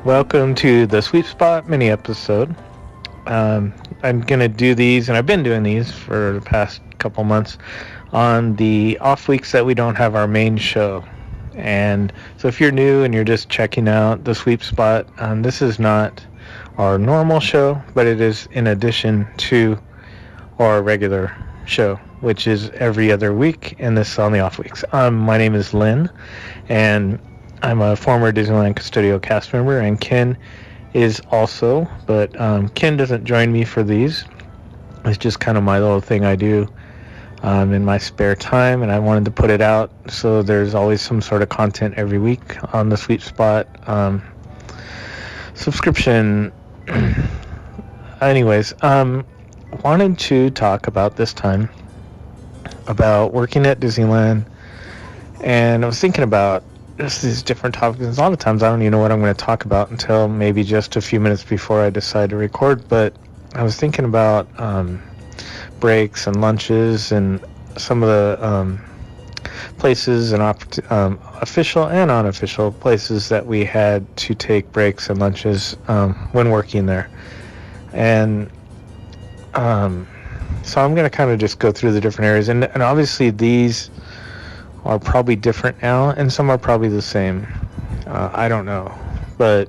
Welcome to the Sweet Spot mini episode. I'm going to do these, and I've been doing these for the past couple months on the off weeks that we don't have our main show. And so if you're new and you're just checking out the Sweet Spot, this is not our normal show, but it is in addition to our regular show, which is every other week, and this is on the off weeks. My name is Lynn, and I'm a former Disneyland Custodio cast member, and Ken is also, but Ken doesn't join me for these. It's just kind of my little thing I do in my spare time, and I wanted to put it out so there's always some sort of content every week on the Sweet Spot subscription. Anyways, wanted to talk about this time about working at Disneyland, and I was thinking about just these different topics. A lot of times I don't even know what I'm going to talk about until maybe just a few minutes before I decide to record, but I was thinking about breaks and lunches and some of the places and official and unofficial places that we had to take breaks and lunches when working there. And so I'm going to kind of just go through the different areas, and obviously these are probably different now, and some are probably the same. I don't know, but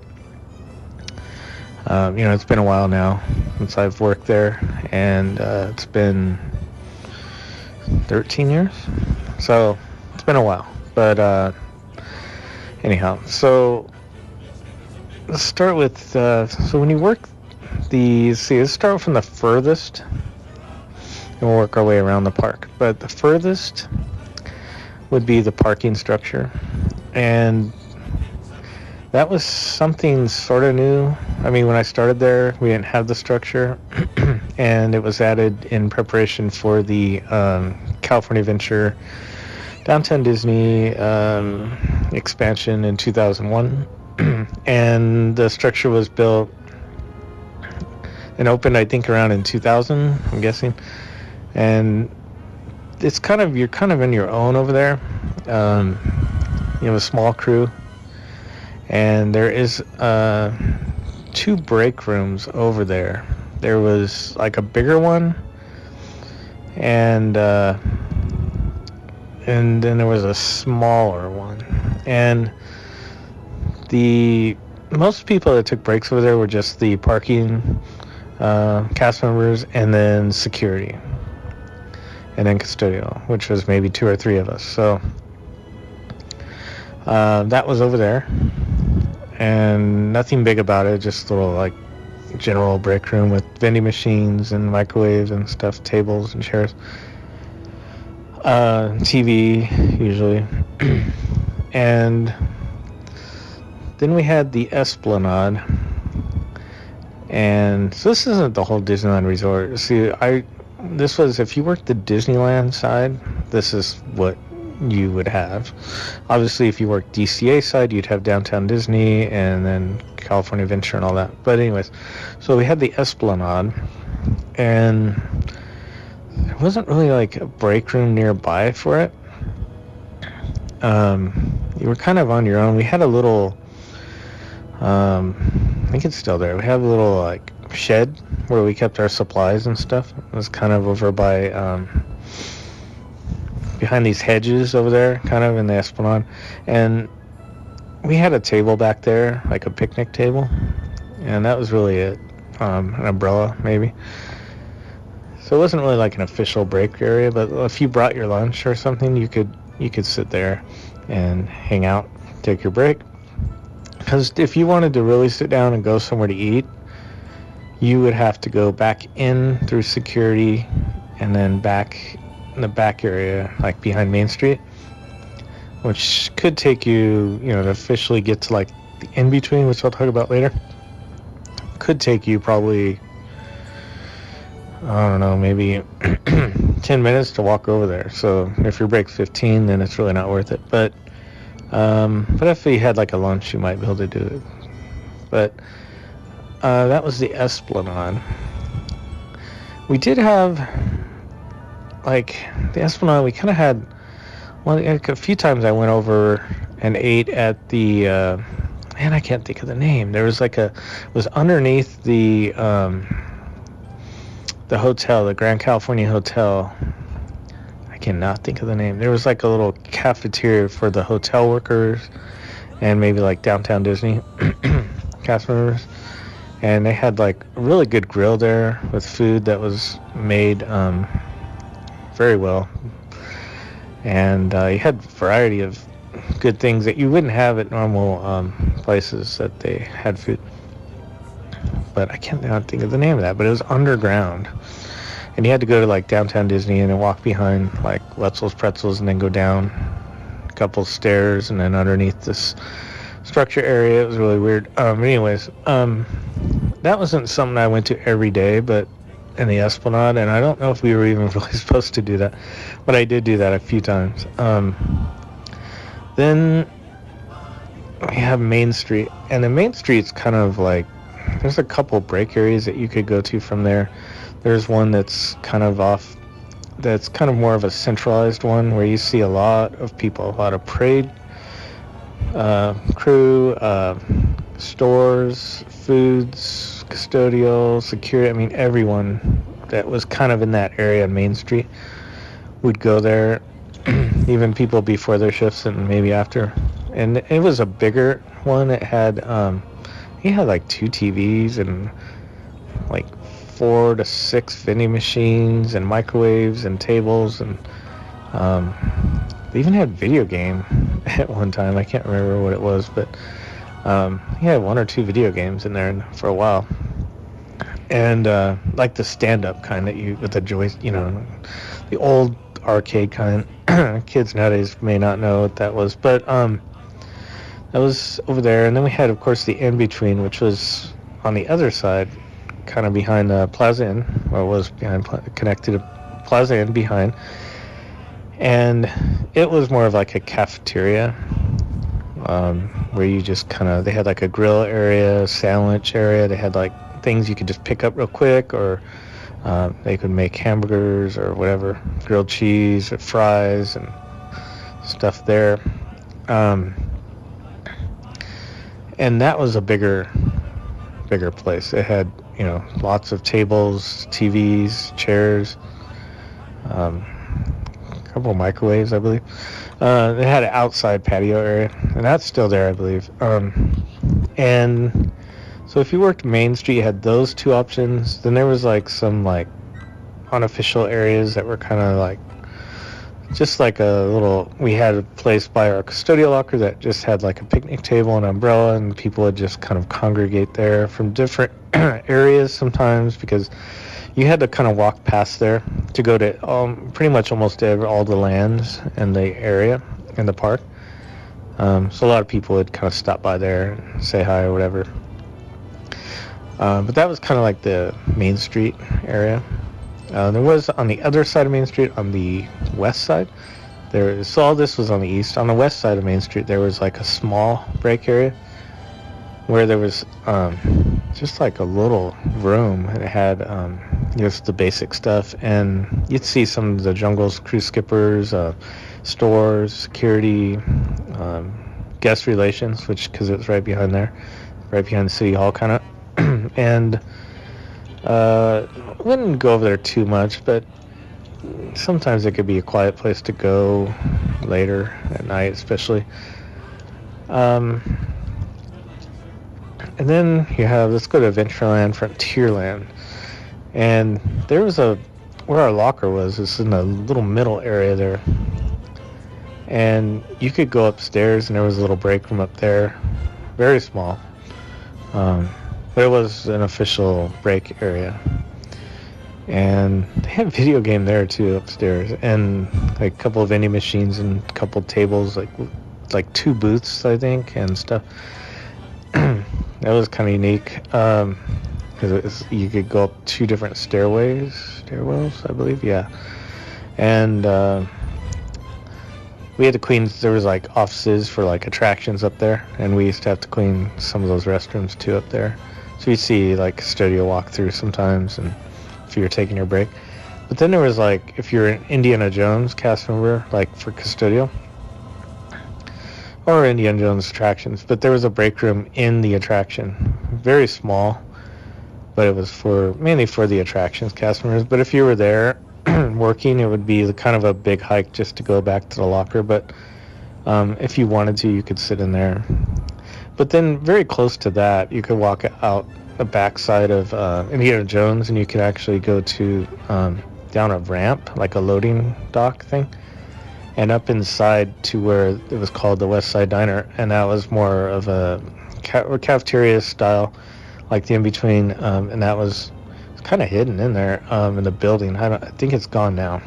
it's been a while now since I've worked there, and it's been 13 years, so it's been a while. But anyhow, so let's start with so when you work let's start from the furthest, and we'll work our way around the park. But the furthest would be the parking structure, and that was something sort of new. I mean, when I started there, we didn't have the structure, and it was added in preparation for the California Adventure Downtown Disney expansion in 2001. And the structure was built and opened, I think, around in 2000, I'm guessing. And it's you're kind of in your own over there. You have a small crew, and there is 2 break rooms over there. There was like a bigger one, and then there was a smaller one. And the most people that took breaks over there were just the parking cast members, and then security, and then custodial, which was maybe 2 or 3 of us. So that was over there, and nothing big about it, just a little like general break room with vending machines and microwaves and stuff, tables and chairs, TV usually. And then we had the Esplanade, and so this isn't the whole Disneyland Resort. See, this was, if you worked the Disneyland side, this is what you would have. Obviously, if you worked DCA side, you'd have Downtown Disney and then California Adventure and all that. But anyways, so we had the Esplanade, and there wasn't really like a break room nearby for it. You were kind of on your own. We had a little, I think it's still there. We have a little like shed where we kept our supplies and stuff. It was kind of over by behind these hedges over there, kind of in the Esplanade. And we had a table back there, like a picnic table, and that was really it. An umbrella maybe. So it wasn't really like an official break area, but if you brought your lunch or something, you could sit there and hang out, take your break. Because if you wanted to really sit down and go somewhere to eat, you would have to go back in through security and then back in the back area, like behind Main Street, which could take you, to officially get to like the in-between, which I'll talk about later, could take you probably, I don't know, maybe 10 minutes to walk over there. So if your break's 15, then it's really not worth it. But if you had like a lunch, you might be able to do it. But that was the Esplanade. We did have, like, the Esplanade, we kind of had, a few times I went over and ate at the man, I can't think of the name. There was like a, it was underneath the hotel, the Grand California Hotel. I cannot think of the name. There was like a little cafeteria for the hotel workers and maybe like Downtown Disney cast members. And they had like a really good grill there with food that was made very well. And you had a variety of good things that you wouldn't have at normal places that they had food. But I can't think of the name of that. But it was underground. And you had to go to like Downtown Disney and then walk behind like Wetzel's Pretzels and then go down a couple stairs and then underneath this structure area. It was really weird. Anyways, that wasn't something I went to every day, but in the Esplanade, and I don't know if we were even really supposed to do that, but I did do that a few times. Then we have Main Street, and the Main Street's kind of like, there's a couple break areas that you could go to from there. There's one that's kind of off, that's kind of more of a centralized one where you see a lot of people, a lot of parade crew, stores, foods, custodial, security. I mean, everyone that was kind of in that area on Main Street would go there, even people before their shifts and maybe after. And it was a bigger one. It had, he had like 2 TVs and like 4 to 6 vending machines and microwaves and tables, and they even had video game at one time. I can't remember what it was, but he had 1 or 2 video games in there for a while. And like the stand-up kind that you, with the joystick, you know, the old arcade kind. Kids nowadays may not know what that was, but that was over there. And then we had, of course, the in-between, which was on the other side, kind of behind Plaza Inn, or was behind, connected to Plaza Inn behind. And it was more of like a cafeteria, where you just kind of, they had like a grill area, sandwich area. They had like things you could just pick up real quick, or they could make hamburgers or whatever, grilled cheese or fries and stuff there. And that was a bigger place. It had, you know, lots of tables, TVs, chairs, a couple of microwaves, I believe. They had an outside patio area, and that's still there, I believe. And so if you worked Main Street, you had those 2 options. Then there was like some like unofficial areas that were kind of like, just like a little, we had a place by our custodial locker that just had like a picnic table and umbrella, and people would just kind of congregate there from different areas sometimes, because you had to kind of walk past there to go to pretty much almost all the lands in the area, in the park. So a lot of people would kind of stop by there and say hi or whatever. But that was kind of like the Main Street area. There was on the other side of Main Street, on the west side, so all this was on the east. On the west side of Main Street, there was like a small break area where there was just like a little room, and it had just the basic stuff, and you'd see some of the Jungle's cruise skippers, stores, security, guest relations, which, because it was right behind there, right behind the city hall kind of. And wouldn't go over there too much, but sometimes it could be a quiet place to go later at night, especially. And then you have, let's go to Adventureland, Frontierland. And there was where our locker was, is in the little middle area there. And you could go upstairs, and there was a little break room up there, very small. But it was an official break area. And they had a video game there too upstairs, and like a couple of vending machines and a couple of tables, like 2 booths, I think, and stuff. That was kind of unique, because you could go up 2 different stairwells, I believe, yeah. And we had to clean, there was like offices for like attractions up there, and we used to have to clean some of those restrooms too up there. So you'd see like custodial walk through sometimes, and if you were taking your break. But then there was like, if you're an Indiana Jones cast member, like for custodial, or Indiana Jones attractions, but there was a break room in the attraction, very small, but it was for mainly for the attractions cast members. But if you were there working, it would be kind of a big hike just to go back to the locker. But if you wanted to, you could sit in there. But then very close to that, you could walk out the backside of Indiana Jones, and you could actually go to down a ramp, like a loading dock thing, and up inside to where it was called the West Side Diner, and that was more of a cafeteria style, like the in-between, and that was kind of hidden in there in the building. I think it's gone now.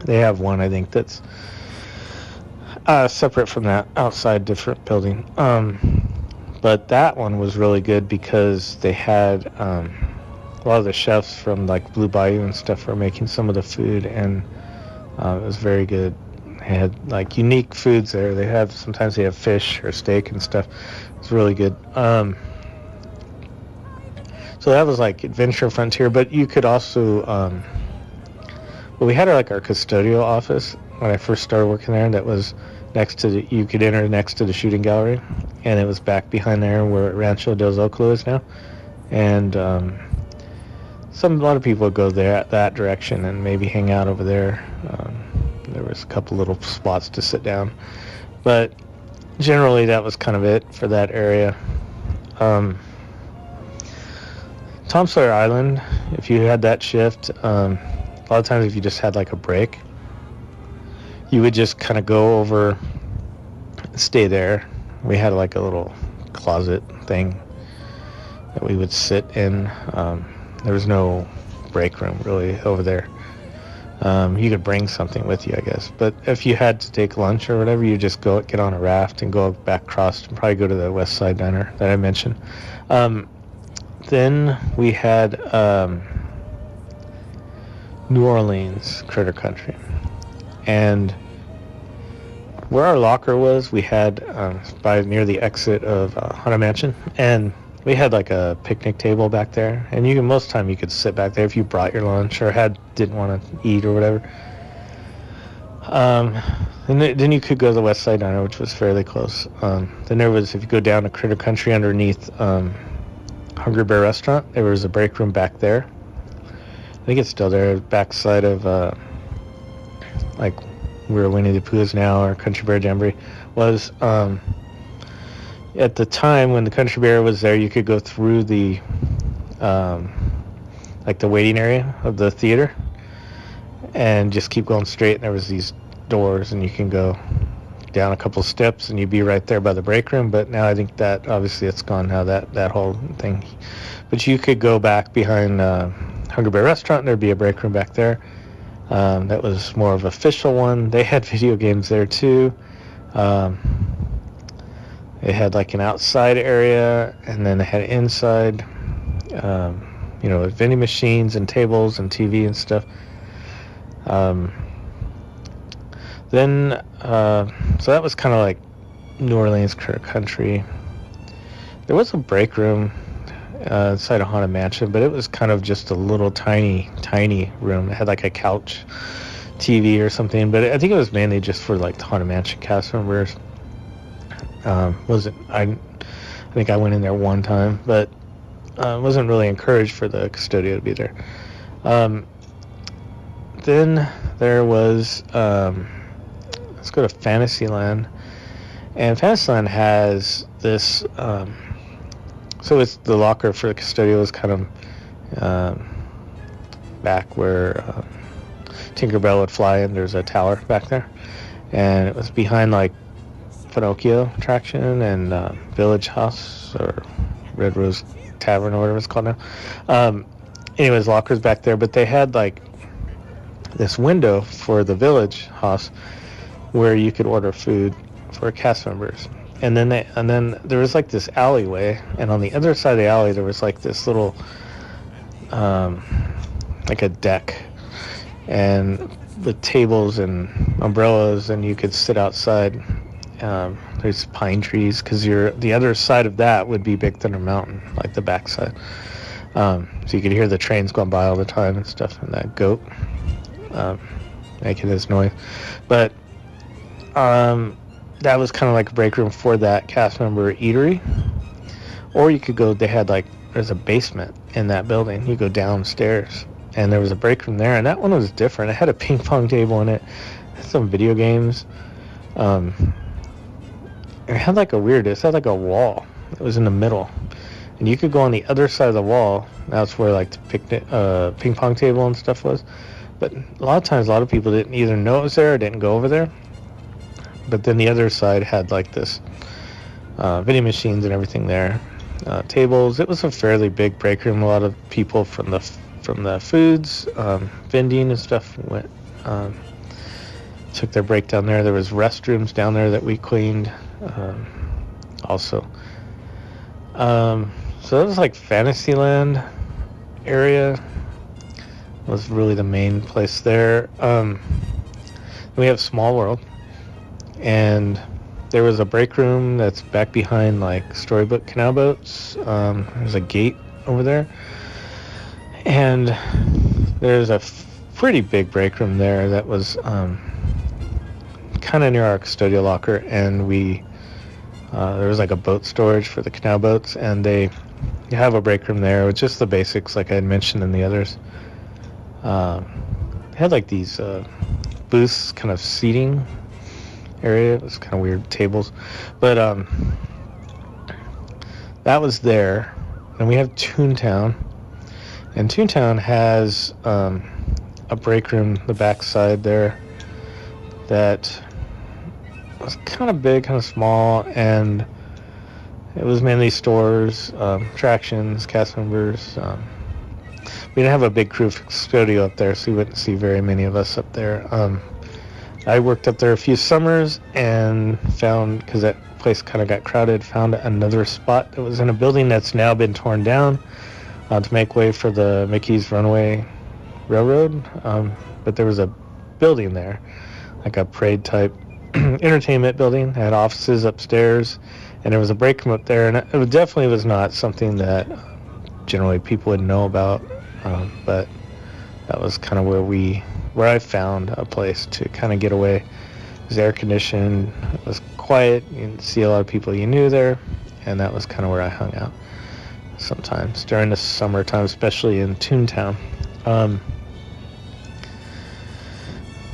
They have one, I think, that's separate from that, outside, different building. But that one was really good because they had a lot of the chefs from like Blue Bayou and stuff were making some of the food, and it was very good. They had like unique foods there. Sometimes they have fish or steak and stuff. It's really good. So that was like Adventure Frontier, but you could also, well, we had like our custodial office when I first started working there. That was next to you could enter next to the shooting gallery, and it was back behind there where Rancho del Zocalo is now. And a lot of people would go there that direction and maybe hang out over there. There was a couple little spots to sit down, but generally that was kind of it for that area. Tom Sawyer Island, if you had that shift, a lot of times if you just had like a break, you would just kind of go over, stay there. We had like a little closet thing that we would sit in. There was no break room really over there. You could bring something with you, I guess. But if you had to take lunch or whatever, you just get on a raft and go back across and probably go to the West Side Diner that I mentioned. Then we had New Orleans Critter Country. And where our locker was, we had by near the exit of Haunted Mansion, and we had like a picnic table back there, and most of the time you could sit back there if you brought your lunch or didn't want to eat or whatever. And then you could go to the West Side Diner, which was fairly close. Then there was, if you go down to Critter Country underneath Hungry Bear Restaurant, there was a break room back there. I think it's still there, backside of like where Winnie the Pooh is now, or Country Bear Jamboree was. At the time when the Country Bear was there, you could go through the like the waiting area of the theater and just keep going straight, and there was these doors, and you can go down a couple steps and you'd be right there by the break room. But now I think that obviously it's gone now, that whole thing. But you could go back behind Hungry Bear Restaurant, and there'd be a break room back there. That was more of an official one. They had video games there too. They had like an outside area, and then they had inside, with vending machines and tables and TV and stuff. Then, so that was kind of like New Orleans Critter Country. There was a break room inside a Haunted Mansion, but it was kind of just a little tiny room. It had like a couch, TV or something, but I think it was mainly just for like the Haunted Mansion cast members. I think I went in there one time, but wasn't really encouraged for the Custodio to be there. Then there was, let's go to Fantasyland. And Fantasyland has this, so it's the locker for the Custodio is kind of back where Tinkerbell would fly in. There's a tower back there. And it was behind like Pinocchio attraction and Village House or Red Rose Tavern or whatever it's called now. Anyways, lockers back there, but they had like this window for the Village House where you could order food for cast members. And then there was like this alleyway, and on the other side of the alley there was like this little like a deck, and with tables and umbrellas, and you could sit outside. There's pine trees, because the other side of that would be Big Thunder Mountain, like the backside. So you could hear the trains going by all the time and stuff, and that goat making this noise. But that was kind of like a break room for that cast member eatery. Or you could go, they had like, there's a basement in that building. You go downstairs, and there was a break room there, and that one was different. It had a ping pong table in it, some video games. It had like it had like a wall. It was in the middle, and you could go on the other side of the wall. That's where like the ping pong table and stuff was. But a lot of times, a lot of people didn't either know it was there or didn't go over there. But then the other side had like this video machines and everything there, tables. It was a fairly big break room. A lot of people from the foods, vending and stuff went took their break down there. There was restrooms down there that we cleaned also. So that was like Fantasyland area was really the main place there. We have Small World, and there was a break room that's back behind like Storybook Canal Boats. There's a gate over there, and there's a pretty big break room there that was kind of near our custodial locker, and there was like a boat storage for the canal boats, and they have a break room there with just the basics like I had mentioned in the others. They had like these booths, kind of seating area. It was kind of weird, tables, but that was there. And we have Toontown, and Toontown has a break room, the backside there, that was kind of big, kind of small, and it was mainly stores, attractions, cast members. We didn't have a big crew studio up there, so you wouldn't see very many of us up there. I worked up there a few summers and found, because that place kind of got crowded, found another spot that was in a building that's now been torn down to make way for the Mickey's Runaway Railroad. But there was a building there, like a parade type entertainment building. It had offices upstairs, and there was a break room up there, and it definitely was not something that generally people would know about, but that was kind of where I found a place to kind of get away. It was air conditioned, it was quiet, you didn't see a lot of people you knew there, and that was kind of where I hung out sometimes during the summertime, especially in Toontown.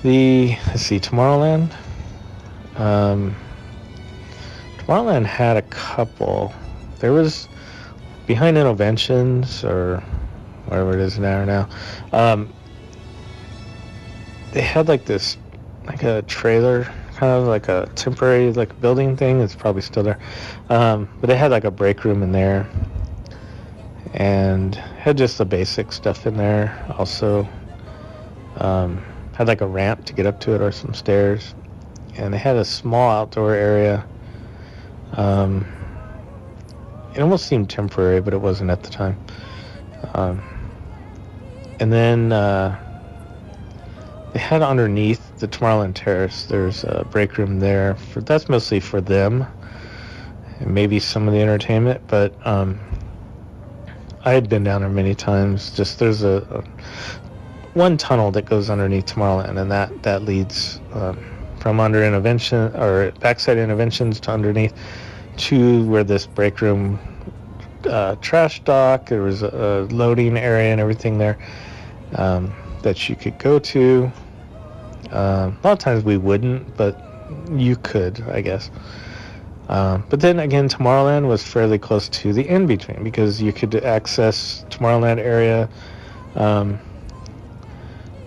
Tomorrowland. Tomorrowland had a couple. There was behind Innoventions, or whatever it is now. They had like this, like a trailer, kind of like a temporary like building thing. It's probably still there, but they had like a break room in there, and had just the basic stuff in there. Also, had like a ramp to get up to it or some stairs, and they had a small outdoor area. It almost seemed temporary, but it wasn't at the time. And then they had underneath the Tomorrowland Terrace, there's a break room there. That's mostly for them, and maybe some of the entertainment, but I had been down there many times. Just there's a one tunnel that goes underneath Tomorrowland, and that leads from under Intervention, or backside Interventions, to underneath to where this break room, trash dock, there was a loading area and everything there that you could go to. A lot of times we wouldn't, but you could, I guess. But then again, Tomorrowland was fairly close to the in-between, because you could access Tomorrowland area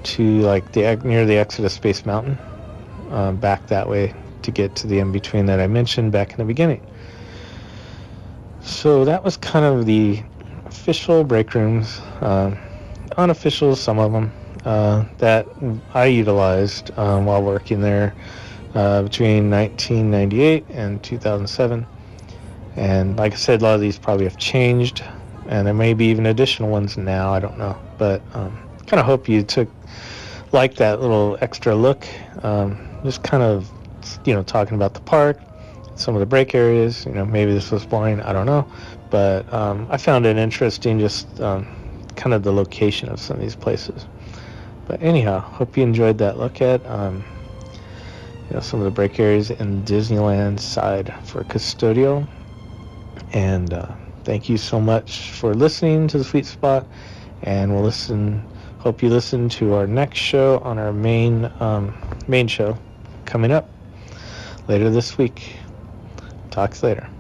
to like near the exit of Space Mountain, back that way to get to the in-between that I mentioned back in the beginning. So that was kind of the official break rooms, unofficial, some of them, that I utilized while working there between 1998 and 2007. And like I said, a lot of these probably have changed, and there may be even additional ones now, I don't know. But kind of hope you like that little extra look, just kind of, talking about the park, some of the break areas. Maybe this was boring, I don't know, but I found it interesting, just kind of the location of some of these places. But anyhow, hope you enjoyed that look at. some of the break areas in Disneyland side for custodial. And thank you so much for listening to the Sweet Spot. And hope you listen to our next show on our main show coming up later this week. Talk later.